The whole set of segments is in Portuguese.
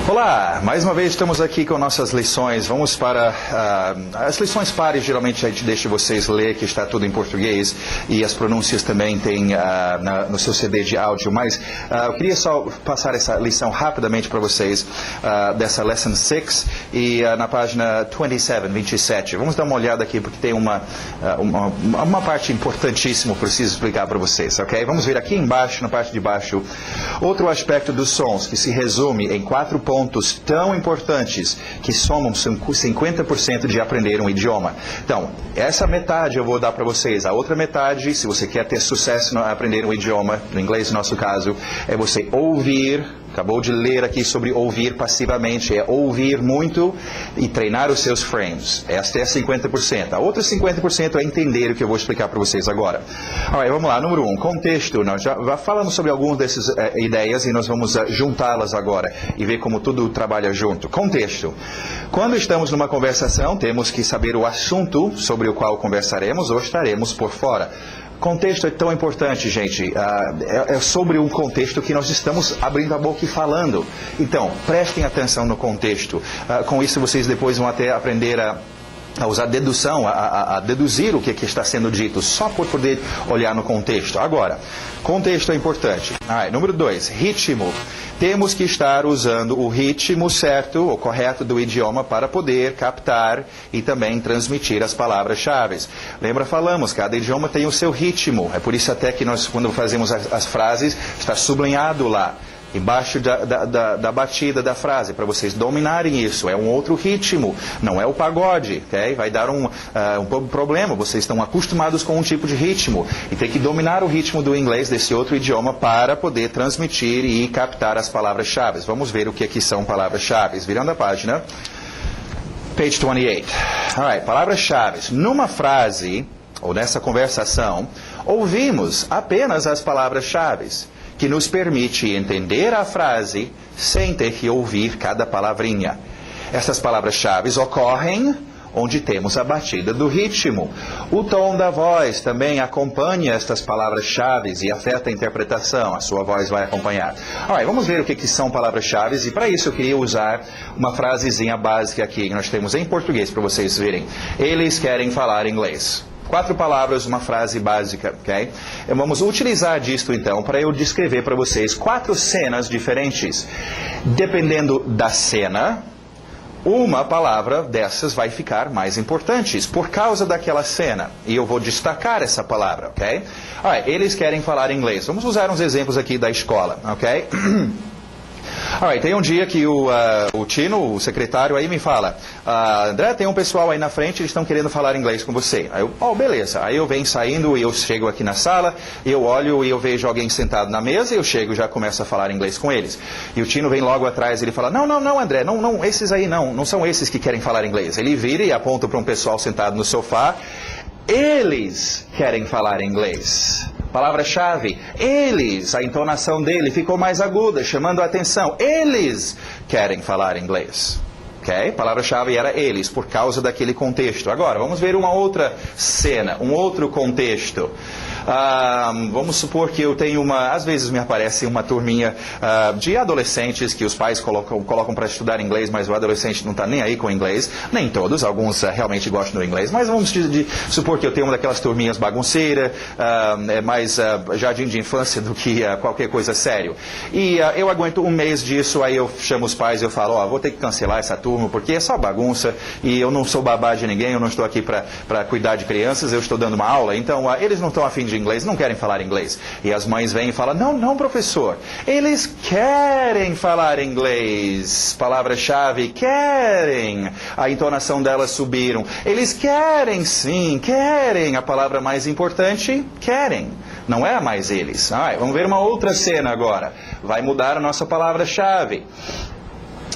Olá, mais uma vez estamos aqui com nossas lições. Vamos para as lições pares. Geralmente a gente deixa vocês ler, que está tudo em português, e as pronúncias também tem no seu CD de áudio. Mas eu queria só passar essa lição rapidamente para vocês, dessa Lesson 6, e na página 27. Vamos dar uma olhada aqui, porque tem uma parte importantíssima que eu preciso explicar para vocês, ok? Vamos ver aqui embaixo, na parte de baixo, outro aspecto dos sons, que se resume em 4 pontos tão importantes que somam 50% de aprender um idioma. Então, essa metade eu vou dar para vocês. A outra metade, se você quer ter sucesso no aprender um idioma, no inglês no nosso caso, é você ouvir. Acabou de ler aqui sobre ouvir passivamente. É ouvir muito e treinar os seus frames. Esta é 50%. A outra 50% é entender o que eu vou explicar para vocês agora. Alright, vamos lá. Número 1, contexto. Nós já falamos sobre algumas dessas ideias e nós vamos juntá-las agora e ver como tudo trabalha junto. Contexto. Quando estamos numa conversação, temos que saber o assunto sobre o qual conversaremos ou estaremos por fora. Contexto é tão importante, gente. É sobre um contexto que nós estamos abrindo a boca e falando. Então, prestem atenção no contexto. Com isso, vocês depois vão até aprender a usar dedução, a deduzir o que está sendo dito, só por poder olhar no contexto. Agora, contexto é importante. Número 2, ritmo. Temos que estar usando o ritmo certo, ou correto do idioma para poder captar e também transmitir as palavras-chave. Lembra, falamos, cada idioma tem o seu ritmo. É por isso até que nós, quando fazemos as frases, está sublinhado lá, embaixo da batida da frase, para vocês dominarem isso. É um outro ritmo, não é o pagode, ok? Vai dar um problema, vocês estão acostumados com um tipo de ritmo, e tem que dominar o ritmo do inglês, desse outro idioma, para poder transmitir e captar as palavras-chave. Vamos ver o que aqui são palavras-chave. Virando a página, page 28. Alright, palavras-chave. Numa frase, ou nessa conversação, ouvimos apenas as palavras-chave, que nos permite entender a frase sem ter que ouvir cada palavrinha. Essas palavras-chave ocorrem onde temos a batida do ritmo. O tom da voz também acompanha estas palavras-chave e afeta a interpretação. A sua voz vai acompanhar. Vamos ver o que são palavras-chave, e para isso eu queria usar uma frasezinha básica aqui que nós temos em português para vocês verem. Eles querem falar inglês. 4 palavras, uma frase básica, ok? Vamos utilizar disto, então, para eu descrever para vocês 4 cenas diferentes. Dependendo da cena, uma palavra dessas vai ficar mais importante por causa daquela cena. E eu vou destacar essa palavra, ok? Eles querem falar inglês. Vamos usar uns exemplos aqui da escola, ok? Tem um dia que o Tino, o secretário, aí me fala, André, tem um pessoal aí na frente, eles estão querendo falar inglês com você. Aí eu, beleza. Aí eu venho saindo e eu chego aqui na sala, eu olho e eu vejo alguém sentado na mesa, eu chego e já começo a falar inglês com eles. E o Tino vem logo atrás, ele fala, não, André, não, esses aí não são esses que querem falar inglês. Ele vira e aponta para um pessoal sentado no sofá, eles querem falar inglês. Palavra-chave, eles, a entonação dele ficou mais aguda, chamando a atenção. Eles querem falar inglês. Ok? Palavra-chave era eles, por causa daquele contexto. Agora, vamos ver uma outra cena, um outro contexto. Vamos supor que eu tenho às vezes me aparece uma turminha de adolescentes que os pais colocam para estudar inglês, mas o adolescente não está nem aí com inglês. Nem todos, alguns realmente gostam do inglês, mas vamos supor que eu tenho uma daquelas turminhas bagunceiras, é mais jardim de infância do que qualquer coisa sério. E eu aguento um mês disso, aí eu chamo os pais e eu falo, vou ter que cancelar essa turma, porque é só bagunça, e eu não sou babá de ninguém, eu não estou aqui para cuidar de crianças, eu estou dando uma aula, então eles não estão afim de inglês, não querem falar inglês. E as mães vêm e falam, não, professor, eles querem falar inglês. Palavra-chave, querem. A entonação delas subiram. Eles querem, sim, querem. A palavra mais importante, querem. Não é mais eles. Vamos ver uma outra cena agora. Vai mudar a nossa palavra-chave.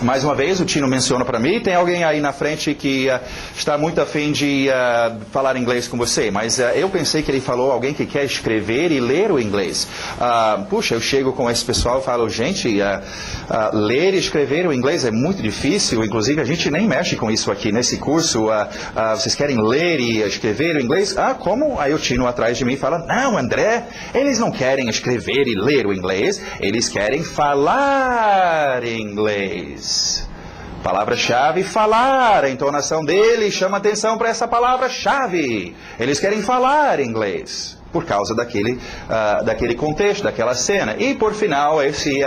Mais uma vez, o Tino menciona para mim, tem alguém aí na frente que está muito afim de falar inglês com você, mas eu pensei que ele falou alguém que quer escrever e ler o inglês. Puxa, eu chego com esse pessoal e falo, gente, ler e escrever o inglês é muito difícil, inclusive a gente nem mexe com isso aqui nesse curso. Vocês querem ler e escrever o inglês? Como? Aí o Tino atrás de mim fala, não, André, eles não querem escrever e ler o inglês, eles querem falar inglês. inglês. Palavra-chave, falar. A entonação dele chama atenção para essa palavra-chave. Eles querem falar inglês por causa daquele contexto, daquela cena. E por final, esse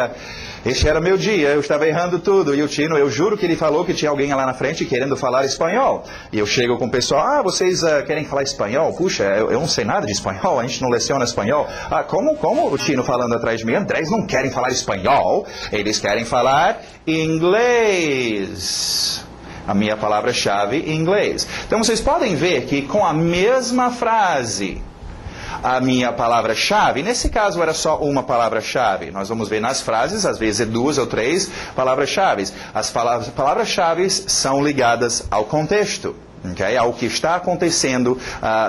era meu dia, eu estava errando tudo. E o Tino, eu juro que ele falou que tinha alguém lá na frente querendo falar espanhol. E eu chego com o pessoal, vocês querem falar espanhol? Puxa, eu não sei nada de espanhol, a gente não leciona espanhol. Como o Tino falando atrás de mim? Eles não querem falar espanhol, eles querem falar inglês. A minha palavra-chave, inglês. Então vocês podem ver que com a mesma frase, a minha palavra-chave, nesse caso era só uma palavra-chave. Nós vamos ver nas frases, às vezes é 2 ou 3 palavras-chave. As palavras-chave são ligadas ao contexto, okay? Ao que está acontecendo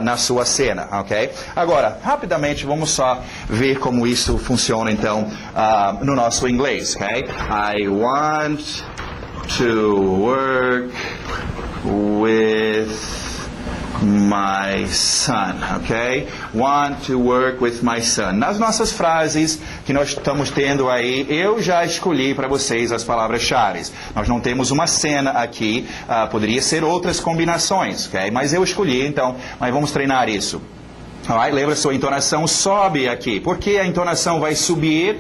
na sua cena. Okay? Agora, rapidamente, vamos só ver como isso funciona, então, no nosso inglês. Okay? I want to work with my son, ok? Want to work with my son. Nas nossas frases que nós estamos tendo aí, eu já escolhi para vocês as palavras-chave. Nós não temos uma cena aqui, poderia ser outras combinações, ok? Mas eu escolhi, então, mas vamos treinar isso. Alright? Lembra, sua entonação sobe aqui. Por que a entonação vai subir?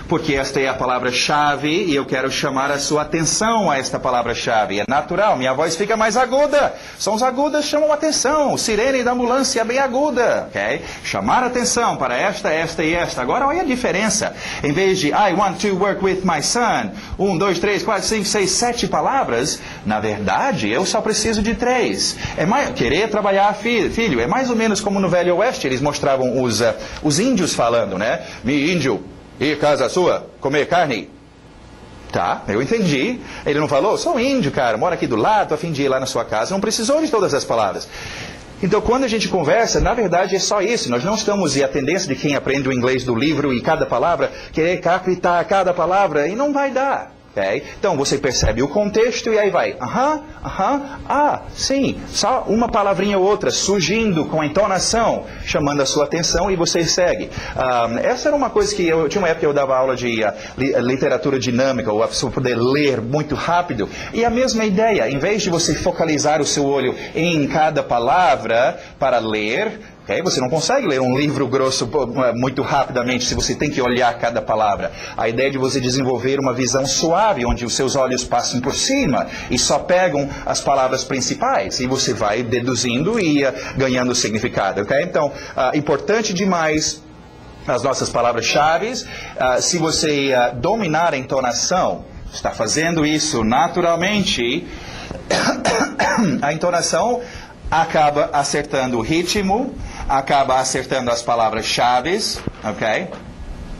Porque esta é a palavra-chave e eu quero chamar a sua atenção a esta palavra-chave. É natural, minha voz fica mais aguda. Sons agudas chamam atenção. Sirene da ambulância é bem aguda. Okay? Chamar atenção para esta e esta. Agora olha a diferença. Em vez de I want to work with my son, 1, 2, 3, 4, 5, 6, 7 palavras, na verdade eu só preciso de 3. Querer trabalhar filho. É mais ou menos como no Velho Oeste eles mostravam os índios falando, né? Me índio. Ir casa sua, comer carne. Tá, eu entendi. Ele não falou, sou índio, cara, moro aqui do lado, tô a fim de ir lá na sua casa. Não precisou de todas as palavras. Então, quando a gente conversa, na verdade é só isso. Nós não estamos, e a tendência de quem aprende o inglês do livro e cada palavra, querer captar cada palavra, e não vai dar. Okay? Então, você percebe o contexto e aí vai, sim, só uma palavrinha ou outra surgindo com a entonação, chamando a sua atenção e você segue. Essa era uma coisa que tinha uma época que eu dava aula de literatura dinâmica, ou a pessoa poder ler muito rápido, e a mesma ideia, em vez de você focalizar o seu olho em cada palavra para ler, okay? Você não consegue ler um livro grosso muito rapidamente se você tem que olhar cada palavra. A ideia é de você desenvolver uma visão suave, onde os seus olhos passam por cima e só pegam as palavras principais. E você vai deduzindo e ganhando significado. Okay? Então, importante demais as nossas palavras-chave. Se você dominar a entonação, está fazendo isso naturalmente, a entonação acaba acertando o ritmo, acaba acertando as palavras-chave, ok?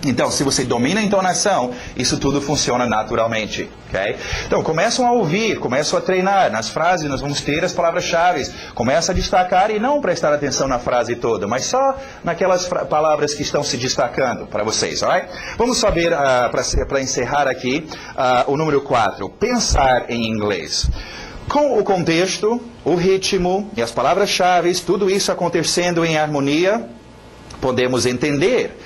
Então, se você domina a entonação, isso tudo funciona naturalmente, ok? Então, começam a ouvir, começam a treinar. Nas frases, nós vamos ter as palavras-chave. Começa a destacar e não prestar atenção na frase toda, mas só naquelas palavras que estão se destacando para vocês, alright? Vamos saber, para encerrar aqui, o número 4. Pensar em inglês. Com o contexto, o ritmo e as palavras-chave, tudo isso acontecendo em harmonia, podemos entender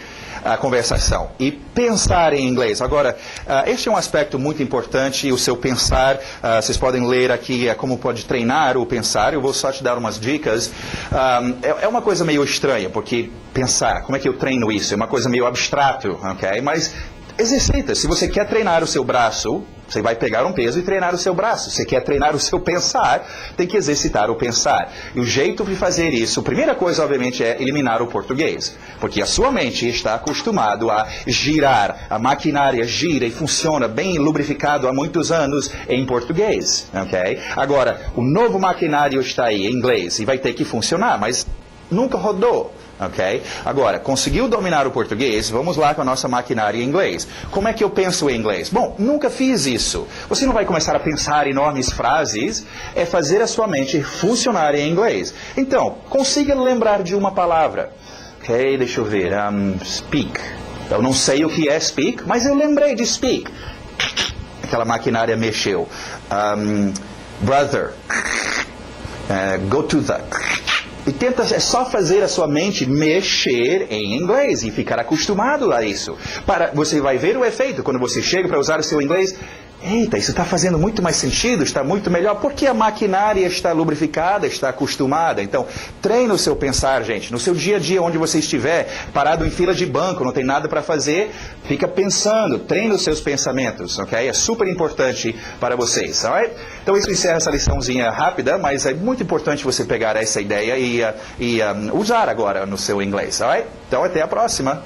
a conversação e pensar em inglês. Agora, este é um aspecto muito importante, o seu pensar, vocês podem ler aqui como pode treinar o pensar, eu vou só te dar umas dicas. É uma coisa meio estranha, porque pensar, como é que eu treino isso? É uma coisa meio abstrato, ok? Mas exercita, se você quer treinar o seu braço, você vai pegar um peso e treinar o seu braço. Você quer treinar o seu pensar, tem que exercitar o pensar. E o jeito de fazer isso, a primeira coisa, obviamente, é eliminar o português. Porque a sua mente está acostumado a girar, a maquinária gira e funciona bem lubrificado há muitos anos em português. Okay? Agora, o novo maquinário está aí em inglês e vai ter que funcionar, mas nunca rodou. Okay? Agora, conseguiu dominar o português, vamos lá com a nossa maquinária em inglês. Como é que eu penso em inglês? Bom, nunca fiz isso. Você não vai começar a pensar enormes frases, é fazer a sua mente funcionar em inglês. Então, consiga lembrar de uma palavra. Ok, deixa eu ver. Speak. Eu não sei o que é speak, mas eu lembrei de speak. Aquela maquinária mexeu. Brother. Go to the... E tenta, é só fazer a sua mente mexer em inglês e ficar acostumado a isso. Você vai ver o efeito quando você chega para usar o seu inglês. Eita, isso está fazendo muito mais sentido, está muito melhor, porque a maquinária está lubrificada, está acostumada. Então, treine o seu pensar, gente. No seu dia a dia, onde você estiver, parado em fila de banco, não tem nada para fazer, fica pensando, treine os seus pensamentos, ok? É super importante para vocês, alright? Então, isso encerra essa liçãozinha rápida, mas é muito importante você pegar essa ideia e usar agora no seu inglês, alright? Então, até a próxima.